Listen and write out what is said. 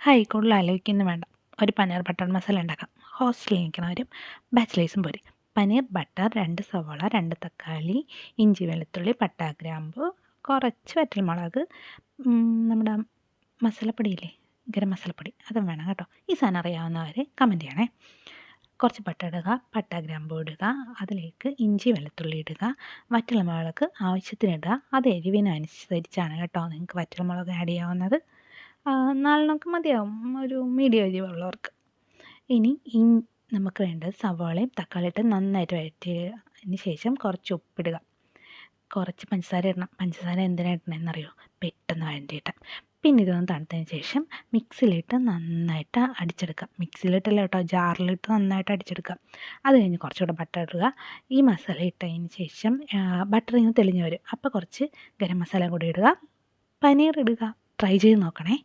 Hi, കൂടുതൽ ആലോചിക്കൊന്നും വേണ്ട. ഒരു പനീർ ബട്ടർ മസാല ഉണ്ടാക്കാം. ഹോസ്റ്റലിൽ നിൽക്കണവരും ബാച്ചിലേഴ്സും പോരെ. പനീർ ബട്ടർ, 2 സവാള, 2 തക്കാളി, ഇഞ്ചി വെളുത്തുള്ളി, പട്ട ഗ്രാമ്പു, കുറച്ച് വറ്റൽമുളക്, നമ്മുടെ മസാലപ്പൊടിയില്ലേ, ഗരം മസാലപ്പൊടി, അതും വേണം കേട്ടോ. ഈ സാധനം അറിയാവുന്നവർ കമൻറ്റ് ചെയ്യണേ. കുറച്ച് പട്ട ഇടുക, പട്ട ഗ്രാമ്പു ഇടുക, അതിലേക്ക് ഇഞ്ചി വെളുത്തുള്ളി ഇടുക, വറ്റൽമുളക് ആവശ്യത്തിന് ഇടുക. അത് എരിവിനനുസരിച്ചാണ് കേട്ടോ നിങ്ങൾക്ക് വറ്റൽമുളക് ആഡ് ചെയ്യാവുന്നത്. 4 മതിയാവും, ഒരു മീഡിയം എരിവുള്ളവർക്ക്. ഇനി നമുക്ക് വേണ്ടത് സവാളയും തക്കാളി ഇട്ട് നന്നായിട്ട് വഴറ്റിയതിന് ശേഷം കുറച്ച് ഉപ്പിടുക, കുറച്ച് പഞ്ചസാര ഇടണം. പഞ്ചസാര എന്തിനാ ഇടണമെന്നറിയോ? പെട്ടെന്ന് വഴറ്റിയിട്ട്. പിന്നെ ഇതൊന്ന് തണുത്തതിന് ശേഷം മിക്സിയിലിട്ട് നന്നായിട്ട് അടിച്ചെടുക്കുക. മിക്സിയിലിട്ടല്ല കേട്ടോ, ജാറിലിട്ട് നന്നായിട്ട് അടിച്ചെടുക്കുക. അത് കഴിഞ്ഞ് കുറച്ചുകൂടെ ബട്ടർ ഇടുക. ഈ മസാല ഇട്ടതിന് ശേഷം ബട്ടർ ഇങ്ങനെ തെളിഞ്ഞ് വരും. അപ്പോൾ കുറച്ച് ഗരം മസാല കൂടി ഇടുക, പനീർ ഇടുക. ട്രൈ ചെയ്ത് നോക്കണേ.